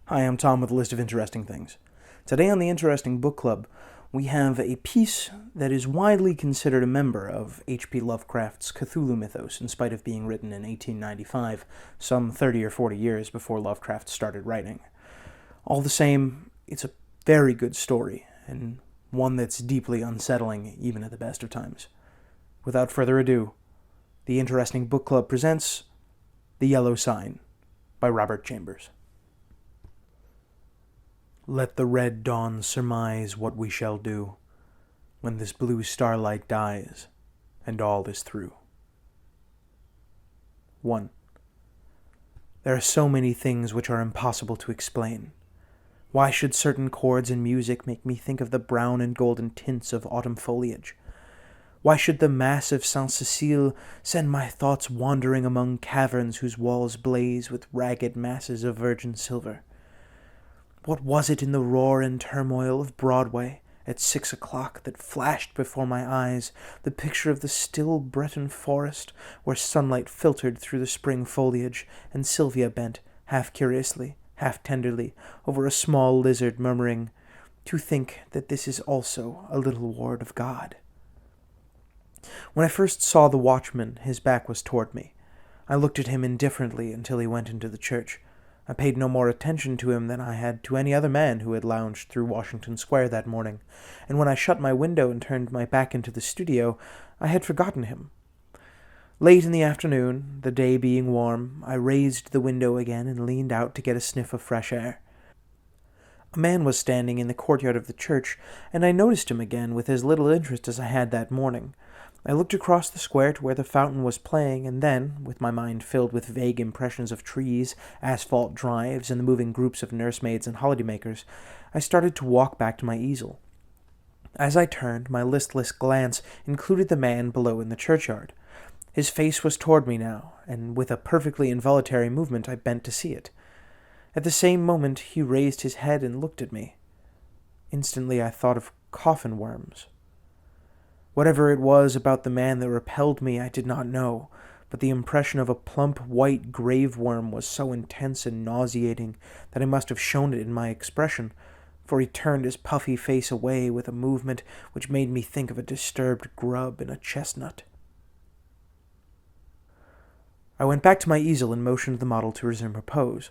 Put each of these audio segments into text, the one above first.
Hi, I'm Tom with a list of interesting things. Today on the Interesting Book Club, we have a piece that is widely considered a member of H.P. Lovecraft's Cthulhu mythos, in spite of being written in 1895, some 30 or 40 years before Lovecraft started writing. All the same, it's a very good story, and one that's deeply unsettling even at the best of times. Without further ado, the Interesting Book Club presents The Yellow Sign by Robert Chambers. Let the red dawn surmise what we shall do when this blue starlight dies and all is through. 1. There are so many things which are impossible to explain. Why should certain chords in music make me think of the brown and golden tints of autumn foliage? Why should the massive Saint-Cécile send my thoughts wandering among caverns whose walls blaze with ragged masses of virgin silver? What was it in the roar and turmoil of Broadway at 6 o'clock that flashed before my eyes the picture of the still Breton forest where sunlight filtered through the spring foliage, and Sylvia bent, half curiously, half tenderly, over a small lizard, murmuring, "To think that this is also a little ward of God." When I first saw the watchman, his back was toward me. I looked at him indifferently until he went into the church. I paid no more attention to him than I had to any other man who had lounged through Washington Square that morning, and when I shut my window and turned my back into the studio, I had forgotten him. Late in the afternoon, the day being warm, I raised the window again and leaned out to get a sniff of fresh air. A man was standing in the courtyard of the church, and I noticed him again with as little interest as I had that morning. I looked across the square to where the fountain was playing, and then, with my mind filled with vague impressions of trees, asphalt drives, and the moving groups of nursemaids and holidaymakers, I started to walk back to my easel. As I turned, my listless glance included the man below in the churchyard. His face was toward me now, and with a perfectly involuntary movement I bent to see it. At the same moment he raised his head and looked at me. Instantly I thought of coffin worms. Whatever it was about the man that repelled me, I did not know, but the impression of a plump white grave worm was so intense and nauseating that I must have shown it in my expression, for he turned his puffy face away with a movement which made me think of a disturbed grub in a chestnut. I went back to my easel and motioned the model to resume her pose.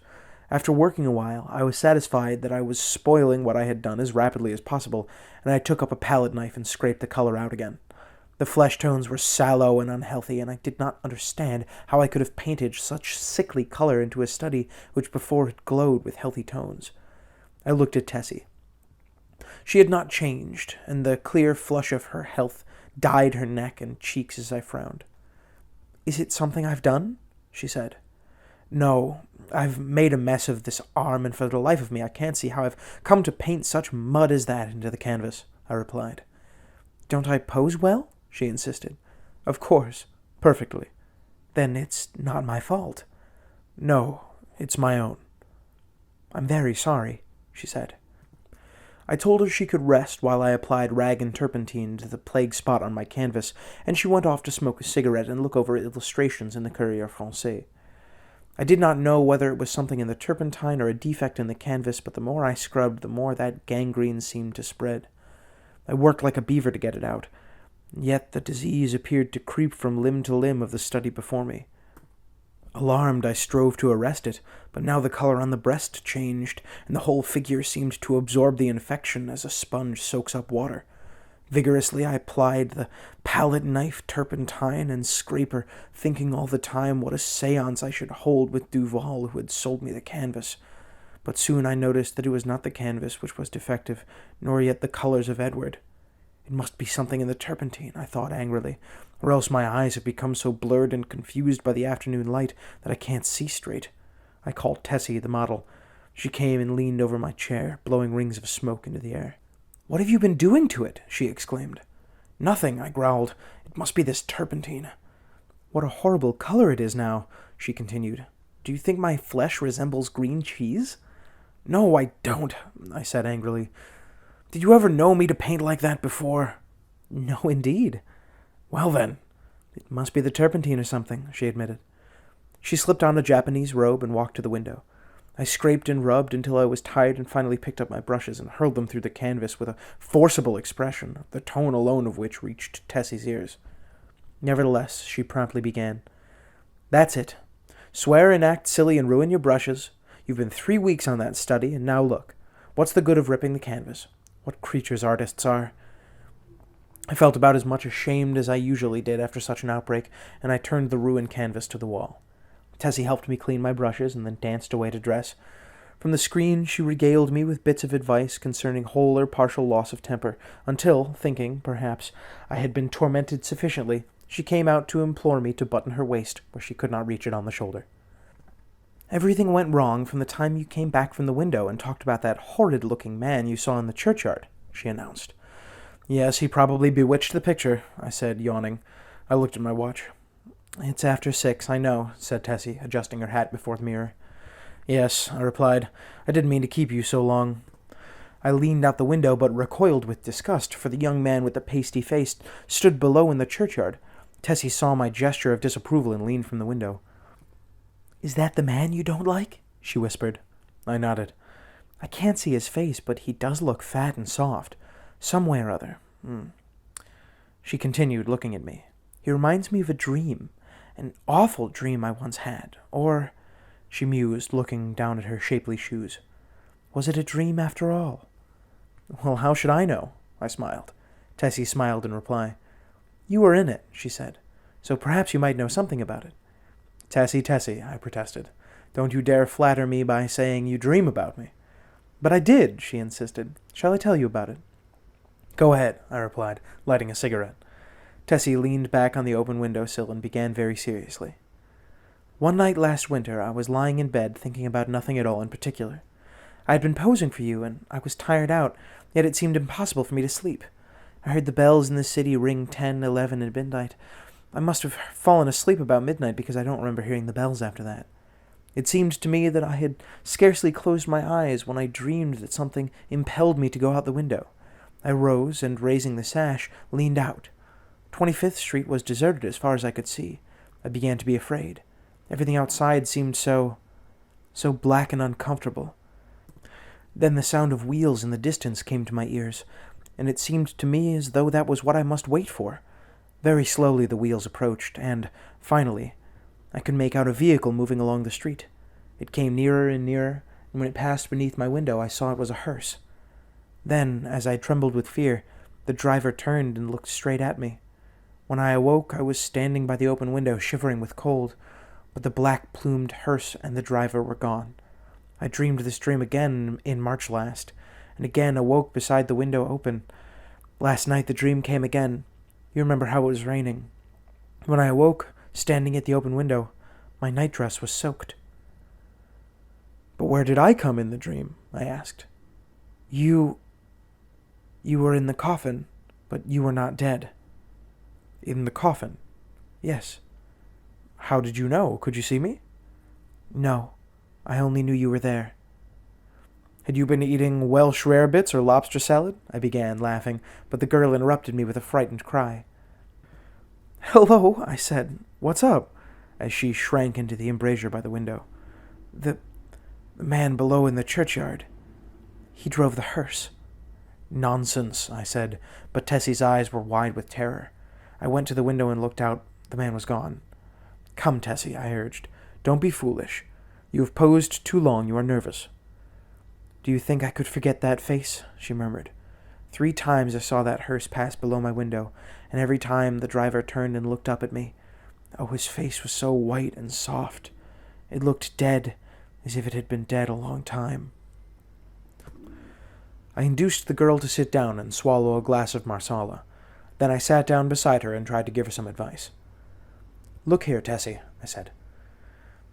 After working a while, I was satisfied that I was spoiling what I had done as rapidly as possible, and I took up a palette knife and scraped the color out again. The flesh tones were sallow and unhealthy, and I did not understand how I could have painted such sickly color into a study which before had glowed with healthy tones. I looked at Tessie. She had not changed, and the clear flush of her health dyed her neck and cheeks as I frowned. "Is it something I've done?" she said. "No, I've made a mess of this arm, and for the life of me I can't see how I've come to paint such mud as that into the canvas," I replied. "Don't I pose well?" she insisted. "Of course. Perfectly." "Then it's not my fault." "No, it's my own." "I'm very sorry," she said. I told her she could rest while I applied rag and turpentine to the plague spot on my canvas, and she went off to smoke a cigarette and look over illustrations in the Courrier Français. I did not know whether it was something in the turpentine or a defect in the canvas, but the more I scrubbed, the more that gangrene seemed to spread. I worked like a beaver to get it out, yet the disease appeared to creep from limb to limb of the study before me. Alarmed, I strove to arrest it, but now the color on the breast changed, and the whole figure seemed to absorb the infection as a sponge soaks up water. Vigorously I applied the palette knife, turpentine, and scraper, thinking all the time what a seance I should hold with Duval, who had sold me the canvas. But soon I noticed that it was not the canvas which was defective, nor yet the colors of Edward. It must be something in the turpentine, I thought angrily, or else my eyes have become so blurred and confused by the afternoon light that I can't see straight. I called Tessie, the model. She came and leaned over my chair, blowing rings of smoke into the air. "What have you been doing to it?" she exclaimed. "Nothing," I growled. "It must be this turpentine." "What a horrible color it is now," she continued. "Do you think my flesh resembles green cheese?" "No, I don't," I said angrily. "Did you ever know me to paint like that before?" "No, indeed." "Well then, it must be the turpentine or something," she admitted. She slipped on a Japanese robe and walked to the window. I scraped and rubbed until I was tired and finally picked up my brushes and hurled them through the canvas with a forcible expression, the tone alone of which reached Tessie's ears. Nevertheless, she promptly began. That's it. Swear and act silly and ruin your brushes. You've been 3 weeks on that study, and now look. What's the good of ripping the canvas? What creatures artists are. I felt about as much ashamed as I usually did after such an outbreak, and I turned the ruined canvas to the wall. Tessie helped me clean my brushes and then danced away to dress. From the screen, she regaled me with bits of advice concerning whole or partial loss of temper, until, thinking, perhaps, I had been tormented sufficiently, she came out to implore me to button her waist where she could not reach it on the shoulder. Everything went wrong from the time you came back from the window and talked about that horrid-looking man you saw in the churchyard, she announced. Yes, he probably bewitched the picture, I said, yawning. I looked at my watch. It's after 6, I know, said Tessie, adjusting her hat before the mirror. Yes, I replied. I didn't mean to keep you so long. I leaned out the window, but recoiled with disgust, for the young man with the pasty face stood below in the churchyard. Tessie saw my gesture of disapproval and leaned from the window. Is that the man you don't like? She whispered. I nodded. I can't see his face, but he does look fat and soft. Some way or other. She continued, looking at me. He reminds me of a dream. An awful dream I once had. Or, she mused, looking down at her shapely shoes. Was it a dream after all? Well, how should I know? I smiled. Tessie smiled in reply. You were in it, she said, so perhaps you might know something about it. Tessie, I protested. Don't you dare flatter me by saying you dream about me. But I did, she insisted. Shall I tell you about it? Go ahead, I replied, lighting a cigarette. Tessie leaned back on the open windowsill and began very seriously. One night last winter, I was lying in bed thinking about nothing at all in particular. I had been posing for you, and I was tired out, yet it seemed impossible for me to sleep. I heard the bells in the city ring 10, 11, and midnight. I must have fallen asleep about midnight because I don't remember hearing the bells after that. It seemed to me that I had scarcely closed my eyes when I dreamed that something impelled me to go out the window. I rose and, raising the sash, leaned out. 25th Street was deserted as far as I could see. I began to be afraid. Everything outside seemed so black and uncomfortable. Then the sound of wheels in the distance came to my ears, and it seemed to me as though that was what I must wait for. Very slowly the wheels approached, and, finally, I could make out a vehicle moving along the street. It came nearer and nearer, and when it passed beneath my window I saw it was a hearse. Then, as I trembled with fear, the driver turned and looked straight at me. When I awoke, I was standing by the open window, shivering with cold, but the black-plumed hearse and the driver were gone. I dreamed this dream again in March last, and again awoke beside the window open. Last night the dream came again. You remember how it was raining. When I awoke, standing at the open window, my nightdress was soaked. But where did I come in the dream? I asked. You were in the coffin, but you were not dead. In the coffin? Yes. How did you know? Could you see me? No. I only knew you were there. Had you been eating Welsh rarebits or lobster salad? I began, laughing, but the girl interrupted me with a frightened cry. Hello, I said. What's up? As she shrank into the embrasure by the window. The man below in the churchyard. He drove the hearse. Nonsense, I said, but Tessie's eyes were wide with terror. I went to the window and looked out. The man was gone. Come, Tessie, I urged. Don't be foolish. You have posed too long. You are nervous. Do you think I could forget that face? She murmured. 3 times I saw that hearse pass below my window, and every time the driver turned and looked up at me. Oh, his face was so white and soft. It looked dead, as if it had been dead a long time. I induced the girl to sit down and swallow a glass of marsala. Then I sat down beside her and tried to give her some advice. Look here, Tessie, I said.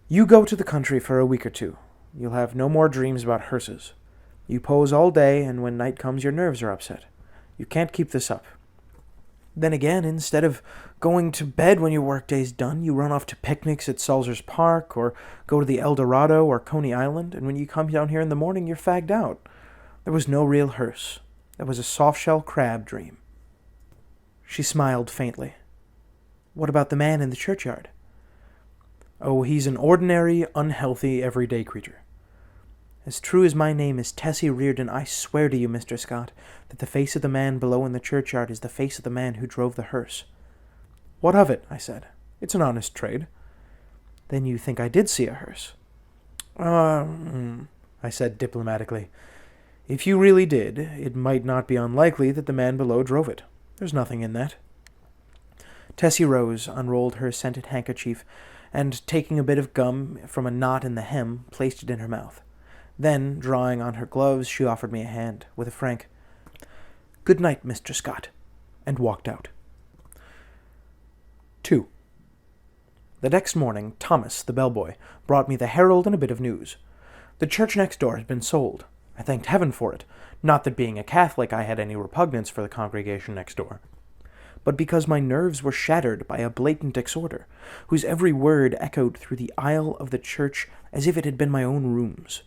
You go to the country for a week or 2. You'll have no more dreams about hearses. You pose all day, and when night comes your nerves are upset. You can't keep this up. Then again, instead of going to bed when your workday's done, you run off to picnics at Salzers Park, or go to the El Dorado or Coney Island, and when you come down here in the morning, you're fagged out. There was no real hearse. That was a soft-shell crab dream. She smiled faintly. What about the man in the churchyard? Oh, he's an ordinary, unhealthy, everyday creature. As true as my name is Tessie Reardon, I swear to you, Mr. Scott, that the face of the man below in the churchyard is the face of the man who drove the hearse. What of it? I said. It's an honest trade. Then you think I did see a hearse? I said diplomatically. If you really did, it might not be unlikely that the man below drove it. There's nothing in that. Tessie rose, unrolled her scented handkerchief, and, taking a bit of gum from a knot in the hem, placed it in her mouth. Then, drawing on her gloves, she offered me a hand, with a frank, "Good night, Mr. Scott," and walked out. 2. The next morning, Thomas, the bellboy, brought me the Herald and a bit of news. The church next door had been sold. I thanked heaven for it, not that being a Catholic I had any repugnance for the congregation next door, but because my nerves were shattered by a blatant exhorter, whose every word echoed through the aisle of the church as if it had been my own rooms,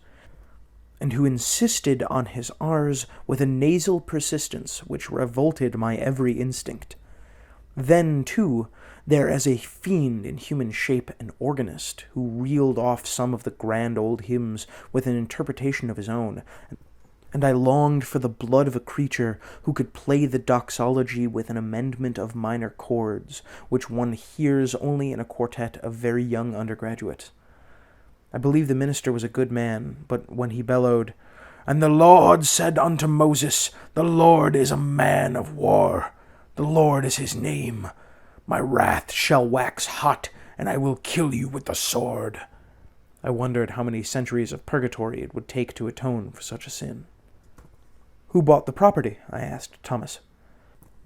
and who insisted on his R's with a nasal persistence which revolted my every instinct. Then, too, there as a fiend in human shape an organist, who reeled off some of the grand old hymns with an interpretation of his own, and I longed for the blood of a creature who could play the doxology with an amendment of minor chords, which one hears only in a quartet of very young undergraduates. I believe the minister was a good man, but when he bellowed, "And the Lord said unto Moses, the Lord is a man of war, the Lord is his name, my wrath shall wax hot, and I will kill you with the sword," I wondered how many centuries of purgatory it would take to atone for such a sin. "Who bought the property?" I asked Thomas.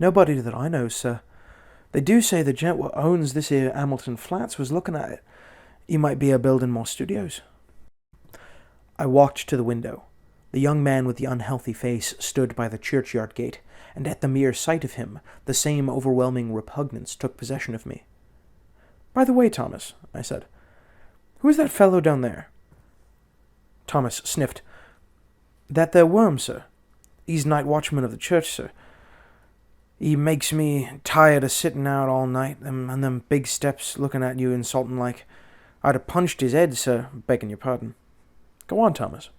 "Nobody that I know, sir. They do say the gent what owns this here Hamilton Flats was looking at it. He might be a-building more studios." I walked to the window. The young man with the unhealthy face stood by the churchyard gate, and at the mere sight of him, the same overwhelming repugnance took possession of me. "By the way, Thomas," I said, "who is that fellow down there?" Thomas sniffed. "That there worm, sir. He's night watchman of the church, sir. He makes me tired of sitting out all night, and them big steps looking at you insulting like. I'd have punched his head, sir, begging your pardon." "Go on, Thomas."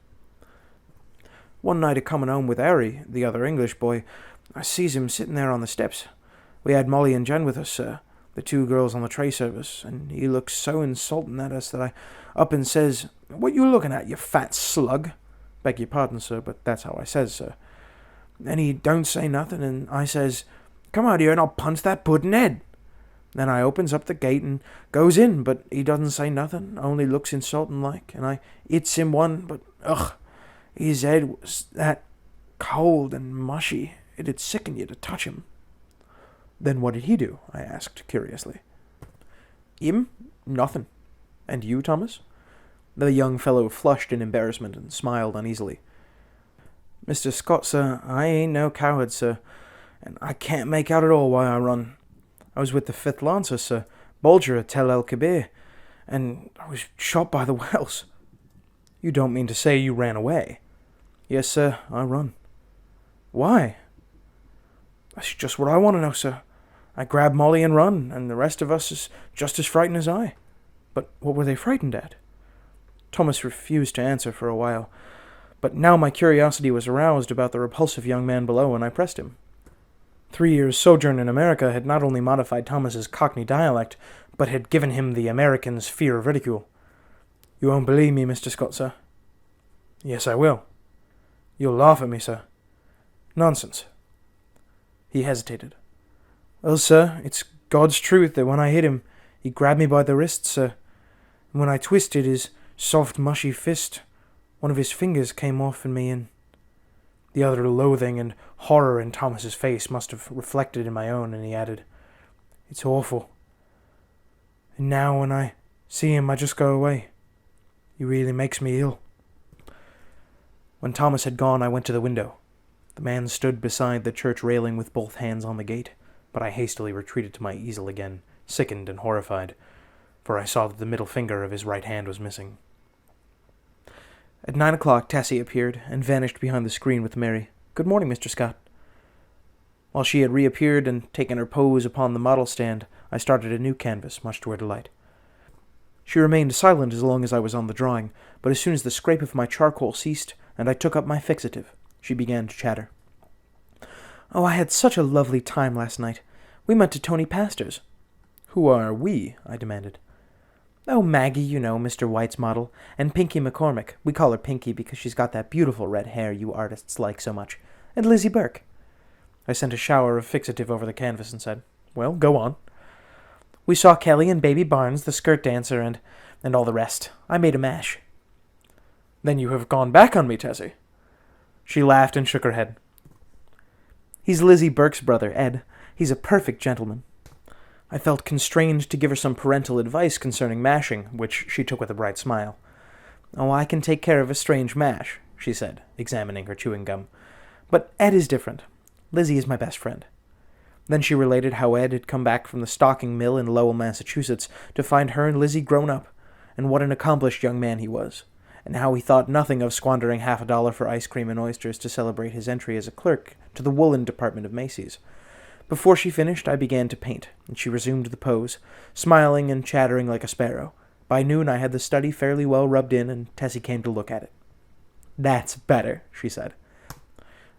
"One night a-coming home with Harry, the other English boy, I sees him sitting there on the steps. We had Molly and Jen with us, sir, the two girls on the tray service, and he looks so insulting at us that I up and says, 'What you looking at, you fat slug?' Beg your pardon, sir, but that's how I says, sir. And he don't say nothing, and I says, 'Come out here and I'll punch that puddin' head.' Then I opens up the gate and goes in, but he doesn't say nothing, only looks insulting like, and I hits him one, but ugh, his head was that cold and mushy, it'd sicken you to touch him." "Then what did he do?" I asked curiously. "Him? Nothing. And you, Thomas?" The young fellow flushed in embarrassment and smiled uneasily. "Mr. Scott, sir, I ain't no coward, sir, and I can't make out at all why I run. I was with the 5th Lancers, sir, Bulger at Tel El Kebir, and I was shot by the Wells." "You don't mean to say you ran away?" "Yes, sir, I run." "Why?" "That's just what I want to know, sir. I grabbed Molly and run, and the rest of us is just as frightened as I." "But what were they frightened at?" Thomas refused to answer for a while, but now my curiosity was aroused about the repulsive young man below, and I pressed him. 3 years' sojourn in America had not only modified Thomas's Cockney dialect, but had given him the American's fear of ridicule. "You won't believe me, Mr. Scott, sir." "Yes, I will." "You'll laugh at me, sir." "Nonsense." He hesitated. "Well, sir, it's God's truth that when I hit him, he grabbed me by the wrist, sir, and when I twisted his soft, mushy fist, one of his fingers came off in me, and..." The utter loathing and horror in Thomas's face must have reflected in my own, and he added, "It's awful. And now when I see him, I just go away. He really makes me ill." When Thomas had gone, I went to the window. The man stood beside the church railing with both hands on the gate, but I hastily retreated to my easel again, sickened and horrified, for I saw that the middle finger of his right hand was missing. At 9 o'clock, Tessie appeared and vanished behind the screen with Mary. "Good morning, Mr. Scott." While she had reappeared and taken her pose upon the model stand, I started a new canvas, much to her delight. She remained silent as long as I was on the drawing, but as soon as the scrape of my charcoal ceased, and I took up my fixative, she began to chatter. "Oh, I had such a lovely time last night. We went to Tony Pastor's." "Who are we?" I demanded. "Oh, Maggie, you know, Mr. White's model, and Pinky McCormick. We call her Pinky because she's got that beautiful red hair you artists like so much. And Lizzie Burke." I sent a shower of fixative over the canvas and said, "Well, go on." "We saw Kelly and Baby Barnes, the skirt dancer, and all the rest. I made a mash." "Then you have gone back on me, Tessie." She laughed and shook her head. "He's Lizzie Burke's brother, Ed. He's a perfect gentleman." I felt constrained to give her some parental advice concerning mashing, which she took with a bright smile. "Oh, I can take care of a strange mash," she said, examining her chewing gum. "But Ed is different. Lizzie is my best friend." Then she related how Ed had come back from the stocking mill in Lowell, Massachusetts, to find her and Lizzie grown up, and what an accomplished young man he was, and how he thought nothing of squandering $50 for ice cream and oysters to celebrate his entry as a clerk to the woolen department of Macy's. Before she finished, I began to paint, and she resumed the pose, smiling and chattering like a sparrow. By noon I had the study fairly well rubbed in, and Tessie came to look at it. "That's better," she said.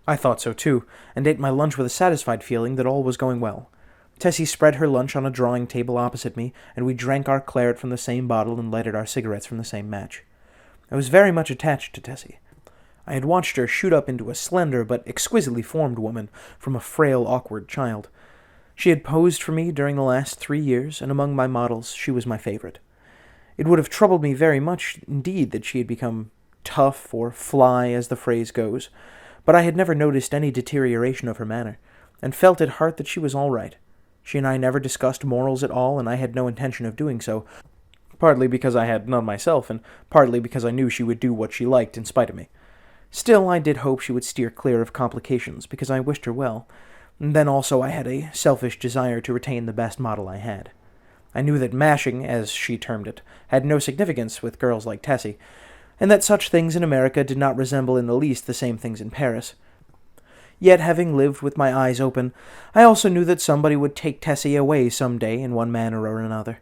I thought so too, and ate my lunch with a satisfied feeling that all was going well. Tessie spread her lunch on a drawing table opposite me, and we drank our claret from the same bottle and lighted our cigarettes from the same match. I was very much attached to Tessie. I had watched her shoot up into a slender but exquisitely formed woman from a frail, awkward child. She had posed for me during the last 3 years, and among my models she was my favorite. It would have troubled me very much indeed that she had become tough, or fly, as the phrase goes, but I had never noticed any deterioration of her manner, and felt at heart that she was all right. She and I never discussed morals at all, and I had no intention of doing so, partly because I had none myself, and partly because I knew she would do what she liked in spite of me. Still, I did hope she would steer clear of complications, because I wished her well, and then also I had a selfish desire to retain the best model I had. I knew that mashing, as she termed it, had no significance with girls like Tessie, and that such things in America did not resemble in the least the same things in Paris. Yet, having lived with my eyes open, I also knew that somebody would take Tessie away some day in one manner or another,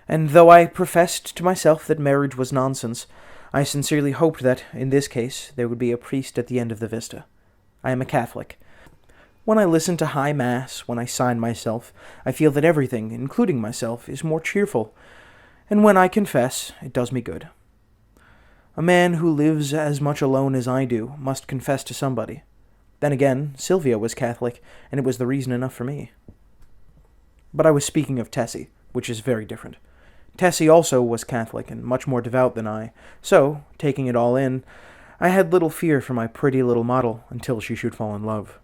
and though I professed to myself that marriage was nonsense, I sincerely hoped that, in this case, there would be a priest at the end of the vista. I am a Catholic. When I listen to High Mass, when I sign myself, I feel that everything, including myself, is more cheerful, and when I confess, it does me good. A man who lives as much alone as I do must confess to somebody. Then again, Sylvia was Catholic, and it was the reason enough for me. But I was speaking of Tessie, which is very different. Tessie also was Catholic, and much more devout than I, so, taking it all in, I had little fear for my pretty little model until she should fall in love.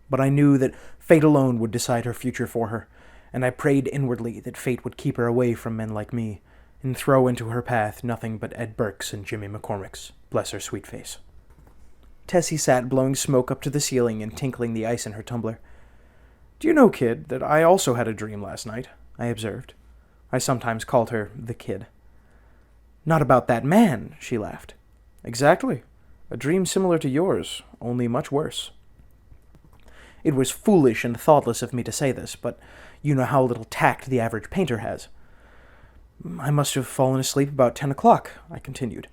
But I knew that fate alone would decide her future for her, and I prayed inwardly that fate would keep her away from men like me, and throw into her path nothing but Ed Burke's and Jimmy McCormick's, bless her sweet face. Tessie sat blowing smoke up to the ceiling and tinkling the ice in her tumbler. "Do you know, kid, that I also had a dream last night?" I observed. I sometimes called her the kid. "Not about that man," she laughed. "Exactly. A dream similar to yours, only much worse." It was foolish and thoughtless of me to say this, but you know how little tact the average painter has. "I must have fallen asleep about 10 o'clock, I continued,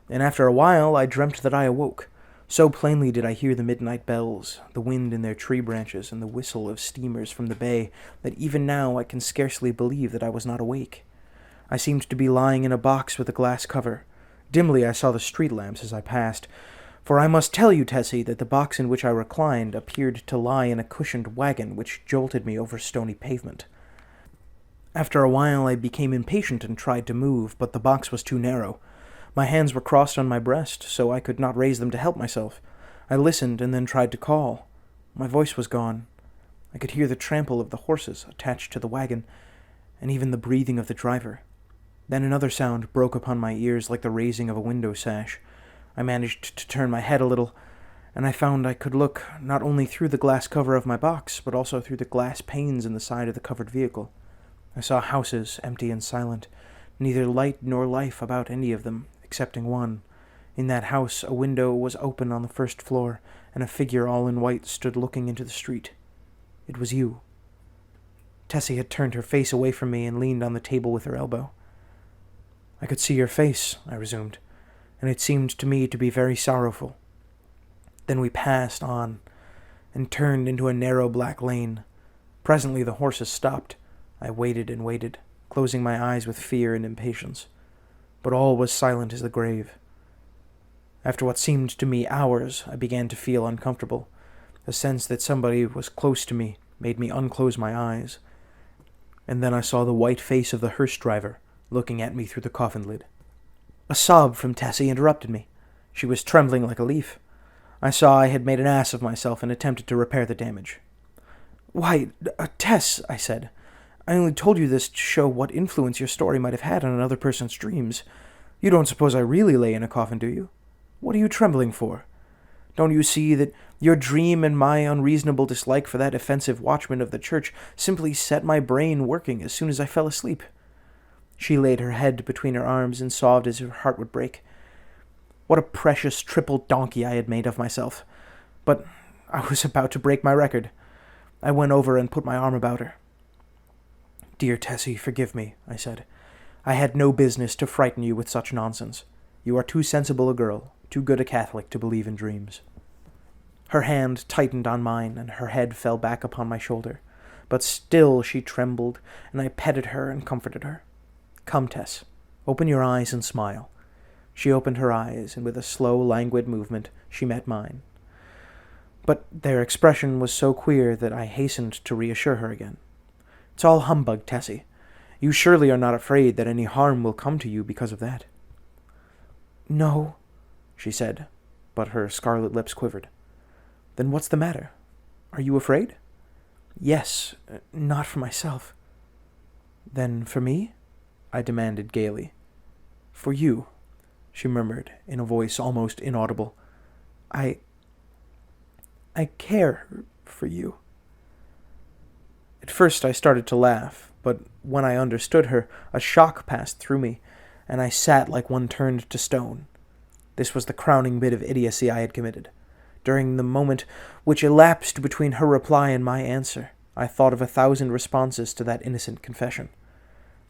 and after a while I dreamt that I awoke. So plainly did I hear the midnight bells, the wind in their tree branches, and the whistle of steamers from the bay, that even now I can scarcely believe that I was not awake. I seemed to be lying in a box with a glass cover. Dimly I saw the street lamps as I passed, for I must tell you, Tessie, that the box in which I reclined appeared to lie in a cushioned wagon which jolted me over stony pavement. After a while I became impatient and tried to move, but the box was too narrow. My hands were crossed on my breast, so I could not raise them to help myself. I listened and then tried to call. My voice was gone. I could hear the trample of the horses attached to the wagon, and even the breathing of the driver. Then another sound broke upon my ears like the raising of a window sash. I managed to turn my head a little, and I found I could look not only through the glass cover of my box, but also through the glass panes in the side of the covered vehicle. I saw houses, empty and silent, neither light nor life about any of them, excepting one. In that house a window was open on the first floor, and a figure all in white stood looking into the street. It was you. Tessie had turned her face away from me and leaned on the table with her elbow. I could see your face, I resumed, and it seemed to me to be very sorrowful. Then we passed on and turned into a narrow black lane. Presently the horses stopped. I waited and waited, closing my eyes with fear and impatience. But all was silent as the grave. After what seemed to me hours, I began to feel uncomfortable. A sense that somebody was close to me made me unclose my eyes. And then I saw the white face of the hearse driver looking at me through the coffin lid. A sob from Tessie interrupted me. She was trembling like a leaf. I saw I had made an ass of myself and attempted to repair the damage. "Why, Tess," I said, "I only told you this to show what influence your story might have had on another person's dreams. You don't suppose I really lay in a coffin, do you? What are you trembling for? Don't you see that your dream and my unreasonable dislike for that offensive watchman of the church simply set my brain working as soon as I fell asleep?" She laid her head between her arms and sobbed as if her heart would break. What a precious triple donkey I had made of myself. But I was about to break my record. I went over and put my arm about her. "Dear Tessie, forgive me," I said. "I had no business to frighten you with such nonsense. You are too sensible a girl, too good a Catholic to believe in dreams." Her hand tightened on mine, and her head fell back upon my shoulder. But still she trembled, and I petted her and comforted her. "Come, Tess, open your eyes and smile." She opened her eyes, and with a slow, languid movement, she met mine. But their expression was so queer that I hastened to reassure her again. "It's all humbug, Tessie. You surely are not afraid that any harm will come to you because of that?" "No," she said, but her scarlet lips quivered. "Then what's the matter? Are you afraid?" "Yes, not for myself." "Then for me?" I demanded gaily. "For you," she murmured in a voice almost inaudible. I care for you." At first I started to laugh, but when I understood her, a shock passed through me, and I sat like one turned to stone. This was the crowning bit of idiocy I had committed. During the moment which elapsed between her reply and my answer, I thought of 1,000 responses to that innocent confession.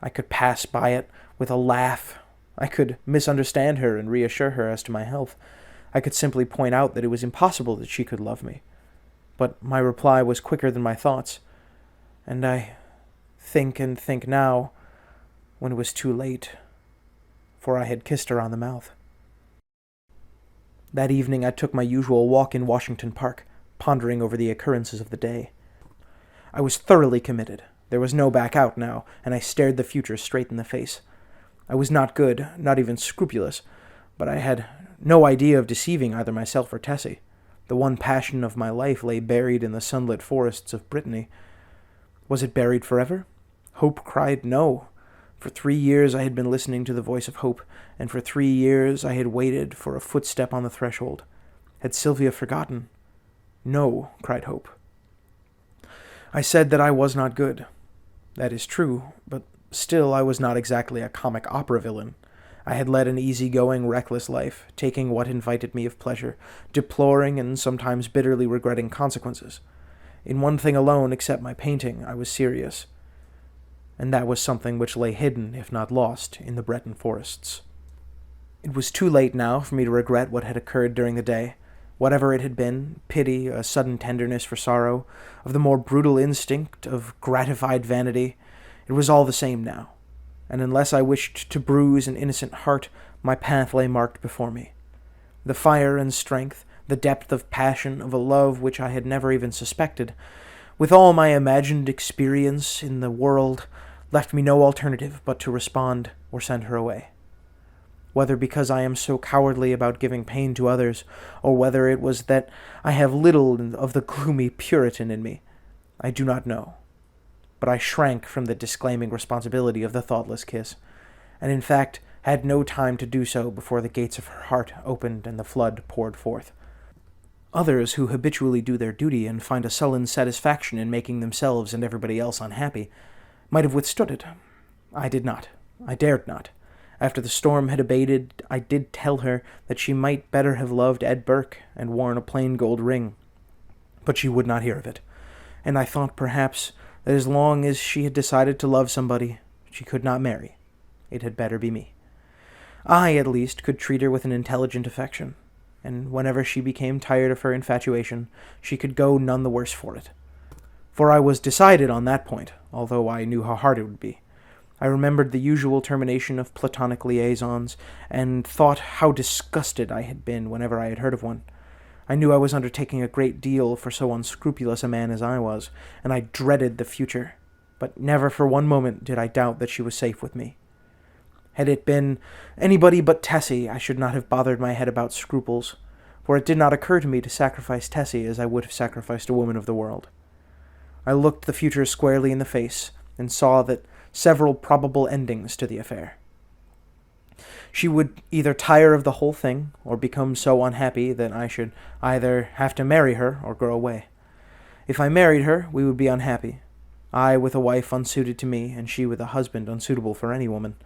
I could pass by it with a laugh. I could misunderstand her and reassure her as to my health. I could simply point out that it was impossible that she could love me. But my reply was quicker than my thoughts, and I think and think now, when it was too late, for I had kissed her on the mouth. That evening I took my usual walk in Washington Park, pondering over the occurrences of the day. I was thoroughly committed. There was no back out now, and I stared the future straight in the face. I was not good, not even scrupulous, but I had no idea of deceiving either myself or Tessie. The one passion of my life lay buried in the sunlit forests of Brittany. Was it buried forever? Hope cried no. For 3 years I had been listening to the voice of hope, and for 3 years I had waited for a footstep on the threshold. Had Sylvia forgotten? No, cried hope. I said that I was not good. That is true, but still I was not exactly a comic opera villain. I had led an easy-going, reckless life, taking what invited me of pleasure, deploring and sometimes bitterly regretting consequences. In one thing alone, except my painting, I was serious, and that was something which lay hidden, if not lost, in the Breton forests. It was too late now for me to regret what had occurred during the day. Whatever it had been, pity, a sudden tenderness for sorrow, of the more brutal instinct of gratified vanity, it was all the same now, and unless I wished to bruise an innocent heart, my path lay marked before me. The fire and strength, the depth of passion of a love which I had never even suspected, with all my imagined experience in the world, left me no alternative but to respond or send her away. Whether because I am so cowardly about giving pain to others, or whether it was that I have little of the gloomy Puritan in me, I do not know. But I shrank from the disclaiming responsibility of the thoughtless kiss, and in fact had no time to do so before the gates of her heart opened and the flood poured forth. Others who habitually do their duty and find a sullen satisfaction in making themselves and everybody else unhappy might have withstood it. I did not. I dared not. After the storm had abated, I did tell her that she might better have loved Ed Burke and worn a plain gold ring. But she would not hear of it, and I thought perhaps that as long as she had decided to love somebody she could not marry, it had better be me. I, at least, could treat her with an intelligent affection, and whenever she became tired of her infatuation, she could go none the worse for it. For I was decided on that point, although I knew how hard it would be. I remembered the usual termination of platonic liaisons, and thought how disgusted I had been whenever I had heard of one. I knew I was undertaking a great deal for so unscrupulous a man as I was, and I dreaded the future, but never for one moment did I doubt that she was safe with me. Had it been anybody but Tessie, I should not have bothered my head about scruples, for it did not occur to me to sacrifice Tessie as I would have sacrificed a woman of the world. I looked the future squarely in the face, and saw that several probable endings to the affair. She would either tire of the whole thing, or become so unhappy that I should either have to marry her or go away. If I married her, we would be unhappy, I with a wife unsuited to me, and she with a husband unsuitable for any woman.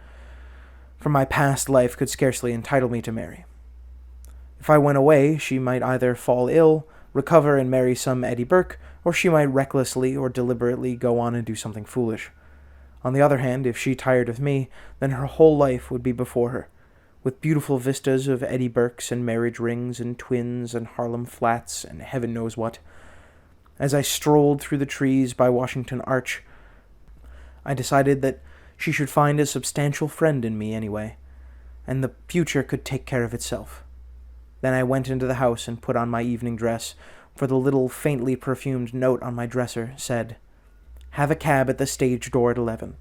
For my past life could scarcely entitle me to marry. If I went away, she might either fall ill, recover and marry some Eddie Burke, or she might recklessly or deliberately go on and do something foolish. On the other hand, if she tired of me, then her whole life would be before her, with beautiful vistas of Eddie Burkes and marriage rings and twins and Harlem Flats and heaven knows what. As I strolled through the trees by Washington Arch, I decided that she should find a substantial friend in me anyway, and the future could take care of itself. Then I went into the house and put on my evening dress, for the little faintly perfumed note on my dresser said, "Have a cab at the stage door at 11."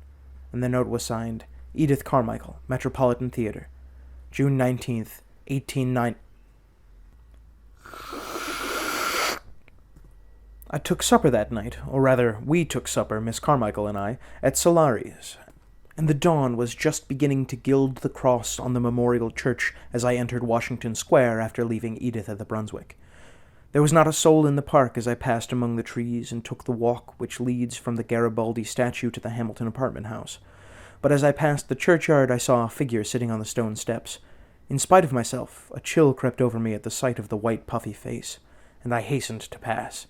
And the note was signed, Edith Carmichael, Metropolitan Theater, June 19th, 1890. I took supper that night, or rather, we took supper, Miss Carmichael and I, at Solari's, and the dawn was just beginning to gild the cross on the memorial church as I entered Washington Square after leaving Edith at the Brunswick. There was not a soul in the park as I passed among the trees and took the walk which leads from the Garibaldi statue to the Hamilton apartment house. But as I passed the churchyard, I saw a figure sitting on the stone steps. In spite of myself, a chill crept over me at the sight of the white, puffy face, and I hastened to pass.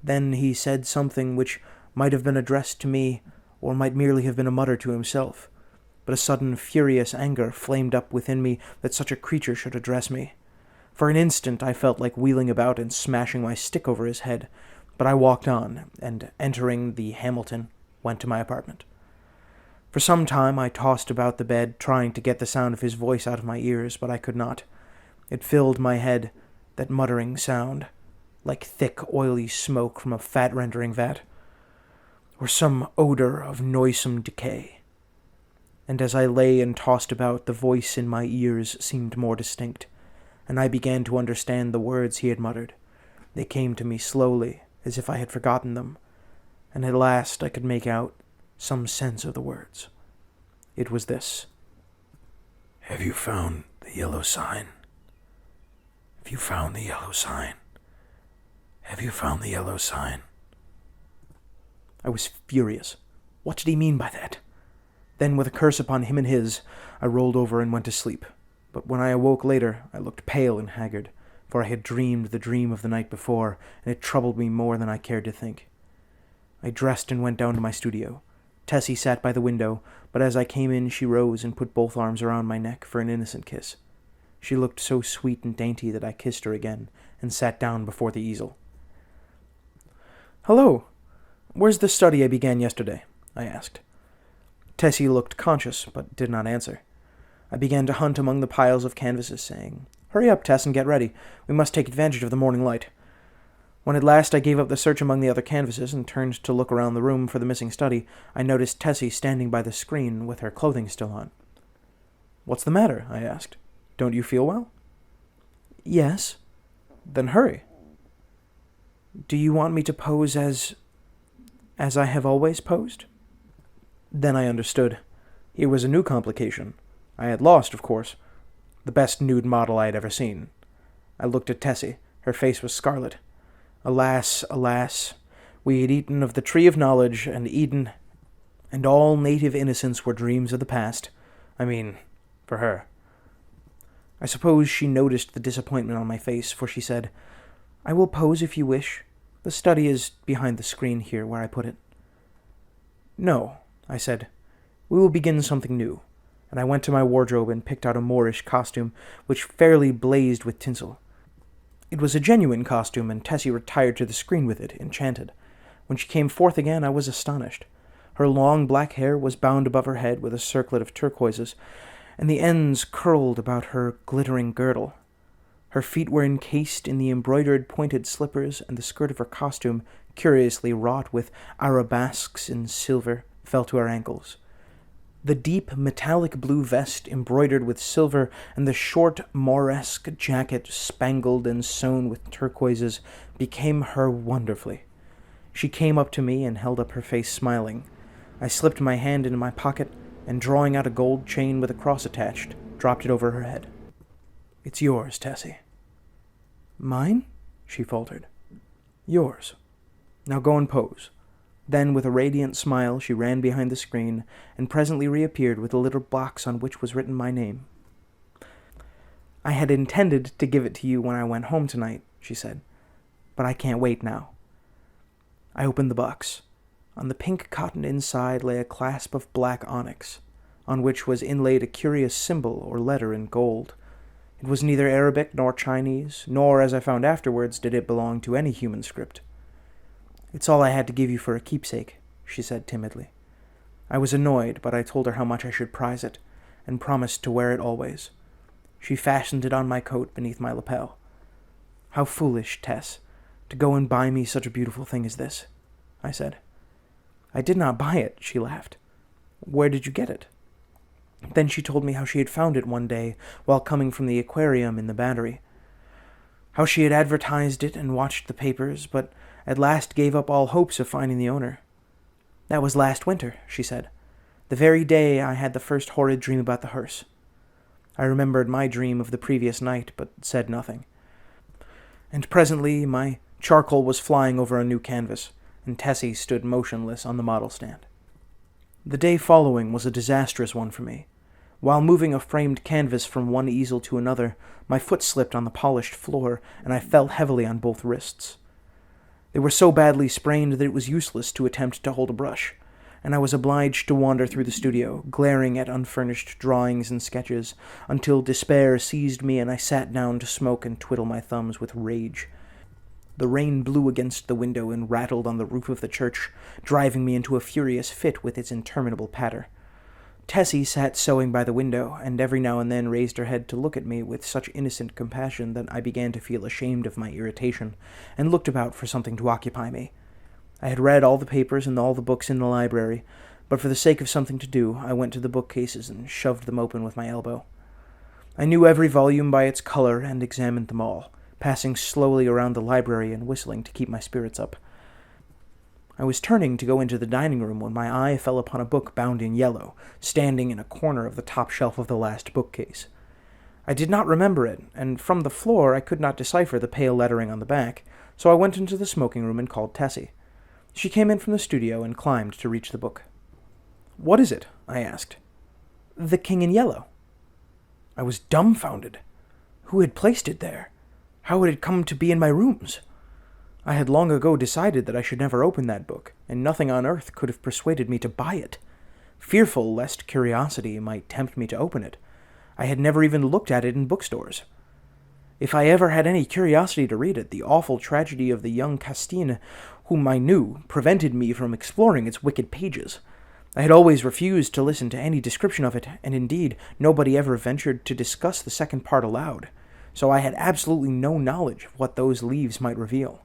Then he said something which might have been addressed to me, or might merely have been a mutter to himself. But a sudden, furious anger flamed up within me that such a creature should address me. For an instant I felt like wheeling about and smashing my stick over his head, but I walked on, and entering the Hamilton, went to my apartment. For some time I tossed about the bed, trying to get the sound of his voice out of my ears, but I could not. It filled my head, that muttering sound, like thick, oily smoke from a fat-rendering vat, or some odor of noisome decay. And as I lay and tossed about, the voice in my ears seemed more distinct, and I began to understand the words he had muttered. They came to me slowly, as if I had forgotten them, and at last I could make out some sense of the words. It was this: "Have you found the yellow sign? Have you found the yellow sign? Have you found the yellow sign?" I was furious. What did he mean by that? Then, with a curse upon him and his, I rolled over and went to sleep. But when I awoke later, I looked pale and haggard, for I had dreamed the dream of the night before, and it troubled me more than I cared to think. I dressed and went down to my studio. Tessie sat by the window, but as I came in she rose and put both arms around my neck for an innocent kiss. She looked so sweet and dainty that I kissed her again, and sat down before the easel. "Hello. Where's the study I began yesterday?" I asked. Tessie looked conscious, but did not answer. I began to hunt among the piles of canvases, saying, "Hurry up, Tess, and get ready. We must take advantage of the morning light." When at last I gave up the search among the other canvases and turned to look around the room for the missing study, I noticed Tessie standing by the screen with her clothing still on. "What's the matter?" I asked. "Don't you feel well?" "Yes." "Then hurry." "Do you want me to pose as I have always posed?" Then I understood. Here was a new complication. I had lost, of course, the best nude model I had ever seen. I looked at Tessie. Her face was scarlet. Alas, alas, we had eaten of the tree of knowledge, and Eden, and all native innocence were dreams of the past. I mean, for her. I suppose she noticed the disappointment on my face, for she said, "I will pose if you wish. The study is behind the screen here where I put it." "No," I said. "We will begin something new. and I went to my wardrobe and picked out a Moorish costume, which fairly blazed with tinsel. It was a genuine costume, and Tessie retired to the screen with it, enchanted. When she came forth again, I was astonished. Her long black hair was bound above her head with a circlet of turquoises, and the ends curled about her glittering girdle. Her feet were encased in the embroidered pointed slippers, and the skirt of her costume, curiously wrought with arabesques in silver, fell to her ankles. The deep metallic blue vest embroidered with silver and the short Mauresque jacket spangled and sewn with turquoises became her wonderfully. She came up to me and held up her face smiling. I slipped my hand into my pocket and, drawing out a gold chain with a cross attached, dropped it over her head. "It's yours, Tessie." "Mine?" she faltered. "Yours. Now go and pose." Then, with a radiant smile, she ran behind the screen and presently reappeared with a little box on which was written my name. "I had intended to give it to you when I went home tonight," she said, "but I can't wait now." I opened the box. On the pink cotton inside lay a clasp of black onyx, on which was inlaid a curious symbol or letter in gold. It was neither Arabic nor Chinese, nor, as I found afterwards, did it belong to any human script. "It's all I had to give you for a keepsake," she said timidly. I was annoyed, but I told her how much I should prize it, and promised to wear it always. She fastened it on my coat beneath my lapel. "How foolish, Tess, to go and buy me such a beautiful thing as this," I said. "I did not buy it," she laughed. "Where did you get it?" Then she told me how she had found it one day while coming from the aquarium in the Battery. How she had advertised it and watched the papers, but at last gave up all hopes of finding the owner. "That was last winter," she said, "the very day I had the first horrid dream about the hearse." I remembered my dream of the previous night, but said nothing. And presently my charcoal was flying over a new canvas, and Tessie stood motionless on the model stand. The day following was a disastrous one for me. While moving a framed canvas from one easel to another, my foot slipped on the polished floor, and I fell heavily on both wrists. They were so badly sprained that it was useless to attempt to hold a brush, and I was obliged to wander through the studio, glaring at unfurnished drawings and sketches, until despair seized me and I sat down to smoke and twiddle my thumbs with rage. The rain blew against the window and rattled on the roof of the church, driving me into a furious fit with its interminable patter. Tessie sat sewing by the window, and every now and then raised her head to look at me with such innocent compassion that I began to feel ashamed of my irritation, and looked about for something to occupy me. I had read all the papers and all the books in the library, but for the sake of something to do, I went to the bookcases and shoved them open with my elbow. I knew every volume by its color and examined them all, passing slowly around the library and whistling to keep my spirits up. I was turning to go into the dining room when my eye fell upon a book bound in yellow, standing in a corner of the top shelf of the last bookcase. I did not remember it, and from the floor I could not decipher the pale lettering on the back, so I went into the smoking room and called Tessie. She came in from the studio and climbed to reach the book. "What is it?" I asked. "The King in Yellow." I was dumbfounded. Who had placed it there? How had it come to be in my rooms? I had long ago decided that I should never open that book, and nothing on earth could have persuaded me to buy it. Fearful lest curiosity might tempt me to open it, I had never even looked at it in bookstores. If I ever had any curiosity to read it, the awful tragedy of the young Castine, whom I knew, prevented me from exploring its wicked pages. I had always refused to listen to any description of it, and indeed nobody ever ventured to discuss the second part aloud, so I had absolutely no knowledge of what those leaves might reveal.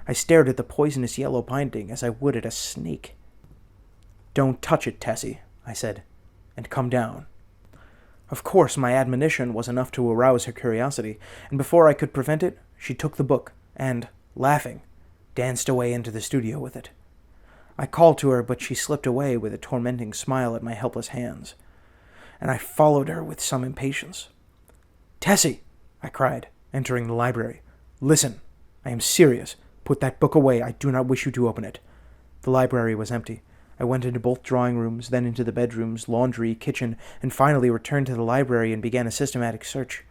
I stared at the poisonous yellow binding as I would at a snake. "Don't touch it, Tessie," I said, "and come down." Of course, my admonition was enough to arouse her curiosity, and before I could prevent it, she took the book and, laughing, danced away into the studio with it. I called to her, but she slipped away with a tormenting smile at my helpless hands, and I followed her with some impatience. "Tessie!" I cried, entering the library. "Listen, I am serious. Put that book away. I do not wish you to open it." The library was empty. I went into both drawing rooms, then into the bedrooms, laundry, kitchen, and finally returned to the library and began a systematic search.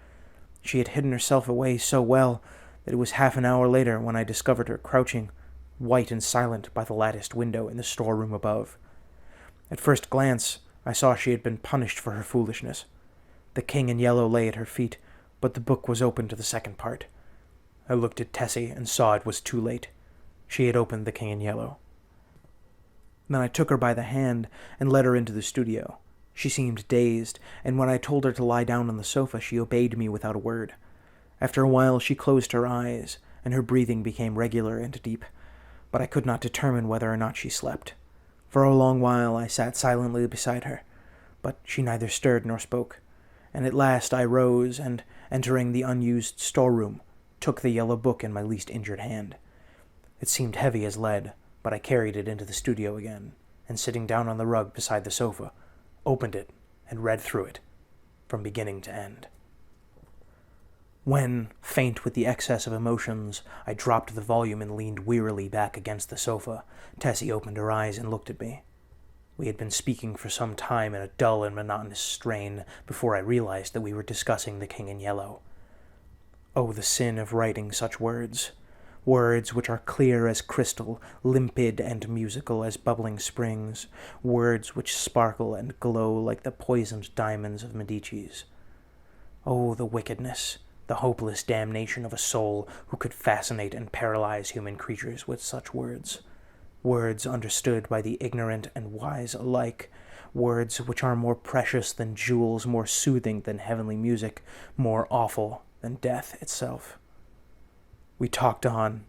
She had hidden herself away so well that it was half an hour later when I discovered her crouching, white and silent, by the latticed window in the storeroom above. At first glance, I saw she had been punished for her foolishness. The King in Yellow lay at her feet, but the book was open to the second part. I looked at Tessie and saw it was too late. She had opened The King in Yellow. Then I took her by the hand and led her into the studio. She seemed dazed, and when I told her to lie down on the sofa, she obeyed me without a word. After a while, she closed her eyes, and her breathing became regular and deep, but I could not determine whether or not she slept. For a long while I sat silently beside her, but she neither stirred nor spoke, and at last I rose and, entering the unused storeroom, took the yellow book in my least injured hand. It seemed heavy as lead, but I carried it into the studio again, and sitting down on the rug beside the sofa, opened it and read through it, from beginning to end. When, faint with the excess of emotions, I dropped the volume and leaned wearily back against the sofa, Tessie opened her eyes and looked at me. We had been speaking for some time in a dull and monotonous strain before I realized that we were discussing The King in Yellow. Oh, the sin of writing such words. Words which are clear as crystal, limpid and musical as bubbling springs. Words which sparkle and glow like the poisoned diamonds of Medici's. Oh, the wickedness, the hopeless damnation of a soul who could fascinate and paralyze human creatures with such words. Words understood by the ignorant and wise alike. Words which are more precious than jewels, more soothing than heavenly music, more awful than death itself. We talked on,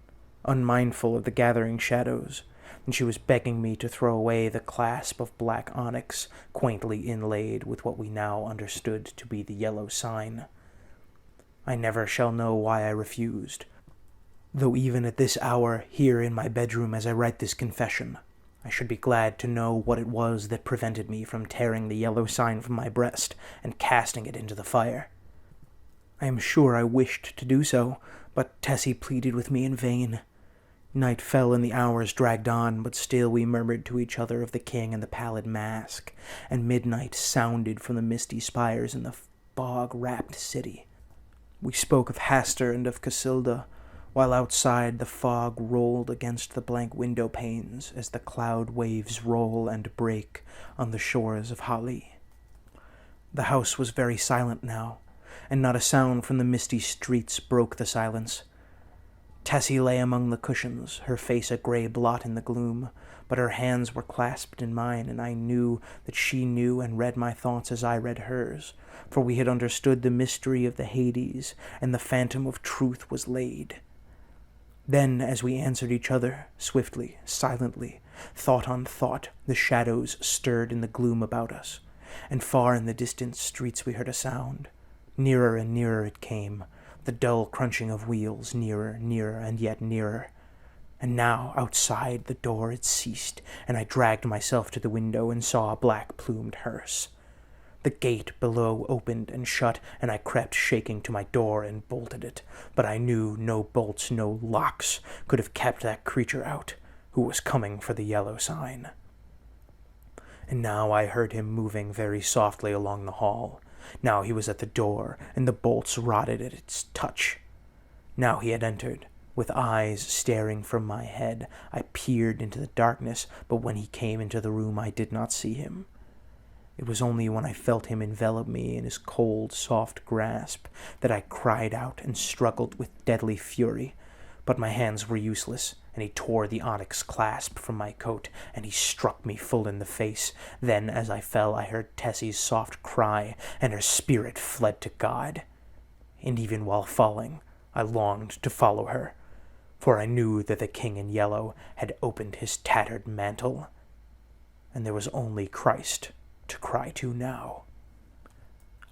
unmindful of the gathering shadows, and she was begging me to throw away the clasp of black onyx, quaintly inlaid with what we now understood to be the yellow sign. I never shall know why I refused, though even at this hour, here in my bedroom as I write this confession, I should be glad to know what it was that prevented me from tearing the yellow sign from my breast and casting it into the fire. I am sure I wished to do so, but Tessie pleaded with me in vain. Night fell and the hours dragged on, but still we murmured to each other of the king and the pallid mask, and midnight sounded from the misty spires in the fog-wrapped city. We spoke of Hastur and of Casilda, while outside the fog rolled against the blank window panes as the cloud waves roll and break on the shores of Hali. The house was very silent now, and not a sound from the misty streets broke the silence. Tessie lay among the cushions, her face a gray blot in the gloom, but her hands were clasped in mine, and I knew that she knew and read my thoughts as I read hers, for we had understood the mystery of the Hades, and the phantom of truth was laid. Then, as we answered each other, swiftly, silently, thought on thought, the shadows stirred in the gloom about us, and far in the distant streets we heard a sound. Nearer and nearer it came, the dull crunching of wheels, nearer, nearer, and yet nearer. And now, outside the door it ceased, and I dragged myself to the window and saw a black-plumed hearse. The gate below opened and shut, and I crept shaking to my door and bolted it, but I knew no bolts, no locks could have kept that creature out, who was coming for the yellow sign. And now I heard him moving very softly along the hall. Now he was at the door, and the bolts rotted at its touch. Now he had entered. With eyes staring from my head, I peered into the darkness, but when he came into the room I did not see him. It was only when I felt him envelop me in his cold, soft grasp that I cried out and struggled with deadly fury. But my hands were useless, and he tore the onyx clasp from my coat, and he struck me full in the face. Then, as I fell, I heard Tessie's soft cry, and her spirit fled to God. And even while falling, I longed to follow her, for I knew that the King in Yellow had opened his tattered mantle, and there was only Christ to cry to now.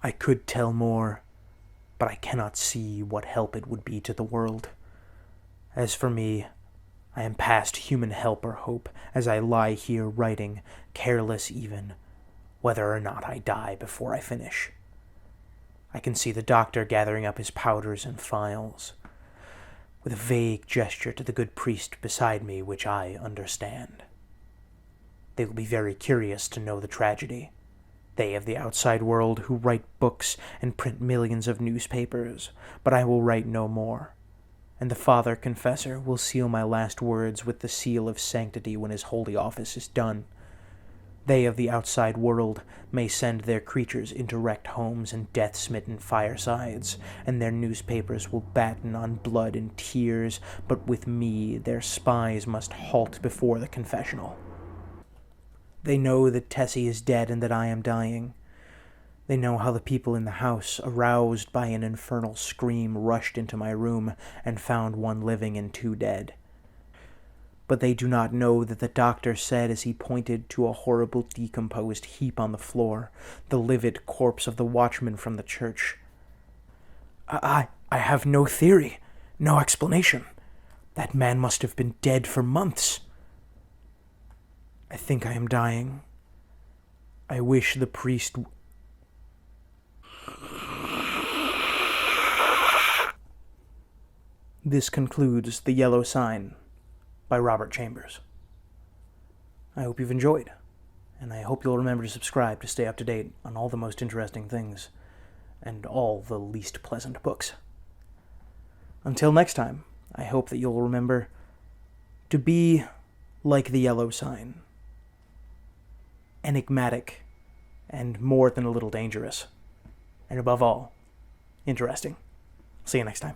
I could tell more, but I cannot see what help it would be to the world. As for me, I am past human help or hope as I lie here writing, careless even, whether or not I die before I finish. I can see the doctor gathering up his powders and phials, with a vague gesture to the good priest beside me which I understand. They will be very curious to know the tragedy, they of the outside world who write books and print millions of newspapers, but I will write no more. And the Father Confessor will seal my last words with the seal of sanctity when his holy office is done. They of the outside world may send their creatures into wrecked homes and death-smitten firesides, and their newspapers will batten on blood and tears, but with me their spies must halt before the confessional. They know that Tessie is dead and that I am dying. They know how the people in the house, aroused by an infernal scream, rushed into my room and found one living and two dead. But they do not know that the doctor said as he pointed to a horrible decomposed heap on the floor, the livid corpse of the watchman from the church. I have no theory, no explanation. That man must have been dead for months. I think I am dying. I wish the priest... This concludes The Yellow Sign by Robert Chambers. I hope you've enjoyed, and I hope you'll remember to subscribe to stay up to date on all the most interesting things and all the least pleasant books. Until next time, I hope that you'll remember to be like the yellow sign. Enigmatic and more than a little dangerous. And above all, interesting. See you next time.